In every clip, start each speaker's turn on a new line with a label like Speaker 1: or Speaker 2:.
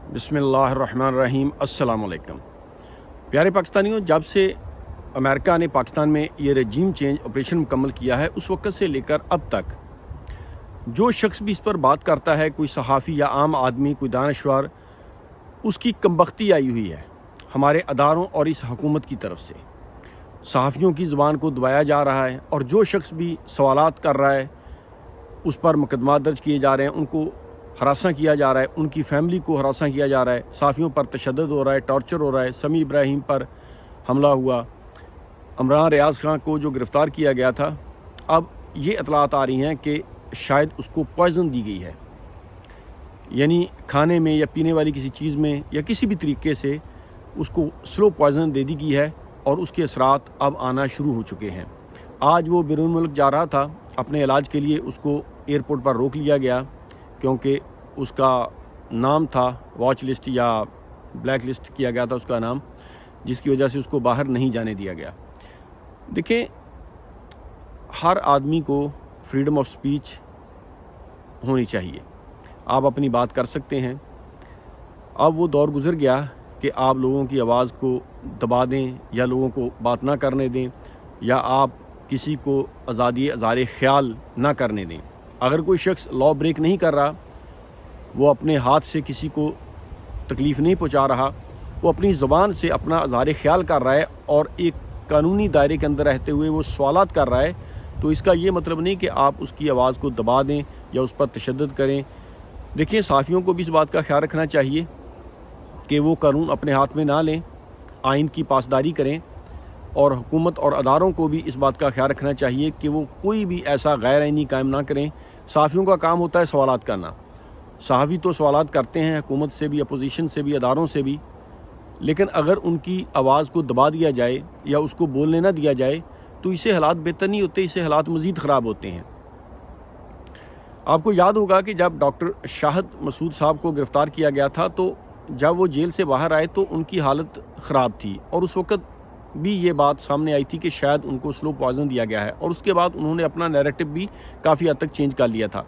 Speaker 1: बिस्मिल्लाहिर्रहमानिर्रहीम। अस्सलाम वालेकुम। प्यारे पाकिस्तानियों, जब से अमेरिका ने पाकिस्तान में ये रजीम चेंज ऑपरेशन मुकम्मल किया है, उस वक्त से लेकर अब तक जो शख्स भी इस पर बात करता है, कोई सहाफ़ी या आम आदमी, कोई दानश्वर, उसकी कमबख्ती आई हुई है हमारे अदारों और इस हुकूमत की तरफ से। सहाफ़ियों की ज़ुबान को दबाया जा रहा है और जो शख्स भी सवालात कर रहा है उस पर मुकदमा दर्ज किए जा रहे हैं, उनको हरासा किया जा रहा है, उनकी फैमिली को हरासा किया जा रहा है, सहाफ़ियों पर तशद्दुद हो रहा है, टॉर्चर हो रहा है। समी इब्राहिम पर हमला हुआ, इमरान रियाज खान को जो गिरफ़्तार किया गया था, अब ये इतलात आ रही हैं कि शायद उसको पॉइज़न दी गई है, यानी खाने में या पीने वाली किसी चीज़ में या किसी भी तरीके से उसको स्लो पॉइज़न दे दी गई है और उसके असरात अब आना शुरू हो चुके हैं। आज वो बैरून मुल्क जा रहा था अपने इलाज के लिए, उसको एयरपोर्ट पर रोक लिया गया क्योंकि उसका नाम था वॉच लिस्ट या ब्लैक लिस्ट किया गया था उसका नाम, जिसकी वजह से उसको बाहर नहीं जाने दिया गया। देखें, हर आदमी को फ्रीडम ऑफ स्पीच होनी चाहिए, आप अपनी बात कर सकते हैं। अब वो दौर गुजर गया कि आप लोगों की आवाज़ को दबा दें या लोगों को बात ना करने दें या आप किसी को आज़ादी इज़हार ख़्याल ना करने दें। अगर कोई शख्स लॉ ब्रेक नहीं कर रहा, वो अपने हाथ से किसी को तकलीफ़ नहीं पहुंचा रहा, वो अपनी ज़बान से अपना इज़हार ख़्याल कर रहा है और एक कानूनी दायरे के अंदर रहते हुए वो सवालात कर रहा है, तो इसका ये मतलब नहीं कि आप उसकी आवाज़ को दबा दें या उस पर तशद्दुद करें। देखिए, सहाफ़ियों को भी इस बात का ख्याल रखना चाहिए कि वो कानून अपने हाथ में ना लें, आइन की पासदारी करें, और हुकूमत और अदारों को भी इस बात का ख्याल रखना चाहिए कि वो कोई भी ऐसा गैर आइनी कायम ना करें। सहाफ़ियों का काम होता है सवालात करना, सहाफ़ी तो सवालात करते हैं हुकूमत से भी, अपोजिशन से भी, अदारों से भी, लेकिन अगर उनकी आवाज़ को दबा दिया जाए या उसको बोलने ना दिया जाए तो इससे हालात बेहतर नहीं होते, इससे हालात मज़ीद ख़राब होते हैं। आपको याद होगा कि जब डॉक्टर शाहिद मसूद साहब को गिरफ़्तार किया गया था, तो जब वो जेल से बाहर आए तो उनकी हालत ख़राब थी और उस वक़्त भी ये बात सामने आई थी कि शायद उनको स्लो पॉइज़न दिया गया है, और उसके बाद उन्होंने अपना नैरेटिव भी काफ़ी हद तक चेंज कर लिया था।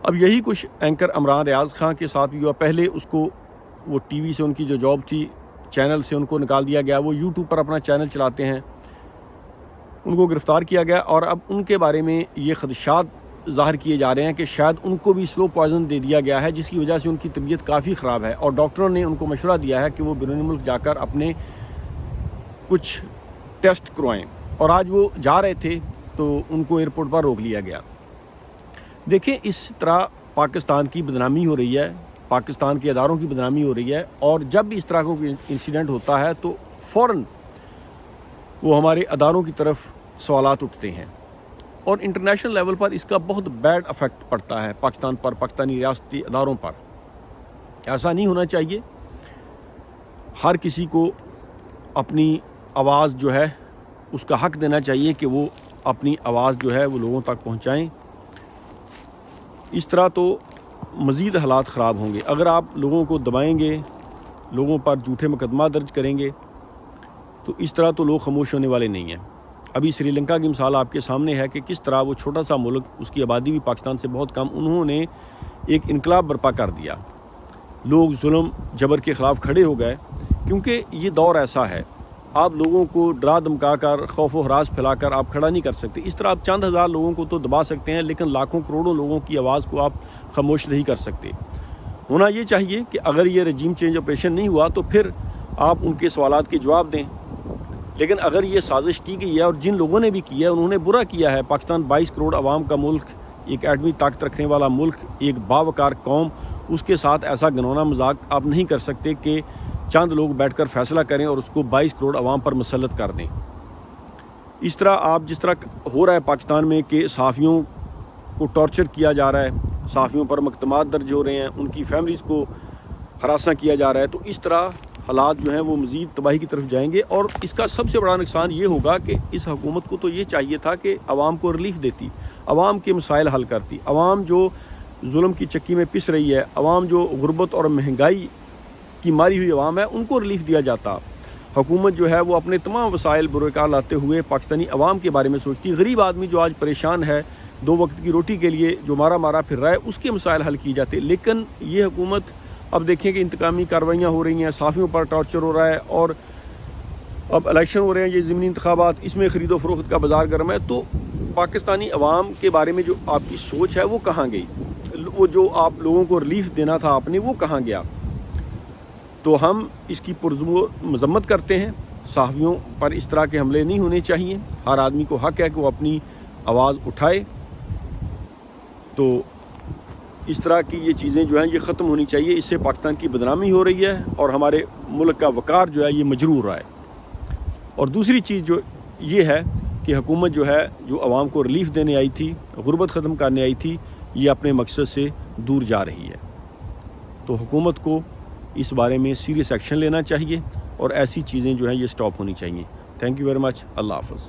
Speaker 1: अब यही कुछ एंकर इमरान रियाज खान के साथ भी हुआ। पहले उसको वो टीवी से उनकी जो जॉब थी, चैनल से उनको निकाल दिया गया, वो यूट्यूब पर अपना चैनल चलाते हैं, उनको गिरफ़्तार किया गया और अब उनके बारे में ये ख़दशात ज़ाहिर किए जा रहे हैं कि शायद उनको भी स्लो पॉइज़न दे दिया गया है, जिसकी वजह से उनकी तबीयत काफ़ी ख़राब है और डॉक्टरों ने उनको मशवरा दिया है कि वो बैरून मुल्क जाकर अपने कुछ टेस्ट करवाएं, और आज वो जा रहे थे तो उनको एयरपोर्ट पर रोक लिया गया। देखें, इस तरह पाकिस्तान की बदनामी हो रही है, पाकिस्तान के अदारों की बदनामी हो रही है, और जब भी इस तरह का कोई इंसिडेंट होता है तो फ़ौरन वो हमारे अदारों की तरफ सवालात उठते हैं और इंटरनेशनल लेवल पर इसका बहुत बैड इफ़ेक्ट पड़ता है पाकिस्तान पर, पाकिस्तानी रियासती अदारों पर। ऐसा नहीं होना चाहिए। हर किसी को अपनी आवाज़ जो है उसका हक देना चाहिए कि वो अपनी आवाज़ जो है वो लोगों तक पहुंचाएं। इस तरह तो मज़ीद हालात ख़राब होंगे। अगर आप लोगों को दबाएंगे, लोगों पर झूठे मुकदमा दर्ज करेंगे, तो इस तरह तो लोग खामोश होने वाले नहीं हैं। अभी श्रीलंका की मिसाल आपके सामने है कि किस तरह वो छोटा सा मुल्क, उसकी आबादी भी पाकिस्तान से बहुत कम, उन्होंने एक इनकलाब बर्पा कर दिया। लोग जुल्म जबर के ख़िलाफ़ खड़े हो गए, क्योंकि ये दौर ऐसा है, आप लोगों को डरा धमका कर, खौफ व हरास फैलाकर आप खड़ा नहीं कर सकते। इस तरह आप चंद हज़ार लोगों को तो दबा सकते हैं, लेकिन लाखों करोड़ों लोगों की आवाज़ को आप खामोश नहीं कर सकते। होना ये चाहिए कि अगर ये रजीम चेंज ऑपरेशन नहीं हुआ तो फिर आप उनके सवालात के जवाब दें, लेकिन अगर ये साजिश की गई है और जिन लोगों ने भी की है उन्होंने बुरा किया है, पाकिस्तान 22 करोड़ आवाम का मुल्क, एक एटमी ताकत रखने वाला मुल्क, एक बावकार कौम, उसके साथ ऐसा घिनौना मजाक आप नहीं कर सकते कि चंद लोग बैठकर फैसला करें और उसको 22 करोड़ आवाम पर मुसल्लत कर दें। इस तरह आप जिस तरह हो रहा है पाकिस्तान में कि सहाफ़ियों को टॉर्चर किया जा रहा है, सहाफ़ियों पर मुकदमात दर्ज हो रहे हैं, उनकी फैमिलीज़ को हरासा किया जा रहा है, तो इस तरह हालात जो हैं वो मज़ीद तबाही की तरफ जाएंगे। और इसका सबसे बड़ा नुकसान ये होगा कि इस हुकूमत को तो ये चाहिए था कि आवाम को रिलीफ देती, आवाम के मसाइल हल करती, आवाम जो जुल्म की चक्की में पिस रही है, आवाम जो गुर्बत और महंगाई की मारी हुई आवाम है, उनको रिलीफ दिया जाता। हुकूमत जो है वो अपने तमाम वसाइल बुरकार लाते हुए पाकिस्तानी अवाम के बारे में सोचती। गरीब आदमी जो आज परेशान है, 2 वक्त की रोटी के लिए जो मारा फिर रहा है, उसके मसाइल हल किए जाते। लेकिन ये हुकूमत اب دیکھیں کہ انتقامی کارروائیاں ہو رہی ہیں، صحافیوں پر ٹارچر ہو رہا ہے، اور اب الیکشن ہو رہے ہیں، یہ ضمنی انتخابات، اس میں خرید و فروخت کا بازار گرم ہے. تو پاکستانی عوام کے بارے میں جو آپ کی سوچ ہے وہ کہاں گئی؟ وہ جو آپ لوگوں کو ریلیف دینا تھا آپ نے، وہ کہاں گیا؟ تو ہم اس کی پرزور مذمت کرتے ہیں. صحافیوں پر اس طرح کے حملے نہیں ہونے چاہیے. ہر آدمی کو حق ہے کہ وہ اپنی آواز اٹھائے. تو اس طرح کی یہ چیزیں جو ہیں یہ ختم ہونی چاہیے. اس سے پاکستان کی بدنامی ہو رہی ہے اور ہمارے ملک کا وقار جو ہے یہ مجروح رہا ہے. اور دوسری چیز جو یہ ہے کہ حکومت جو ہے، جو عوام کو ریلیف دینے آئی تھی، غربت ختم کرنے آئی تھی، یہ اپنے مقصد سے دور جا رہی ہے. تو حکومت کو اس بارے میں سیریس ایکشن لینا چاہیے اور ایسی چیزیں جو ہیں یہ سٹاپ ہونی چاہیے. Thank you very much. اللہ حافظ.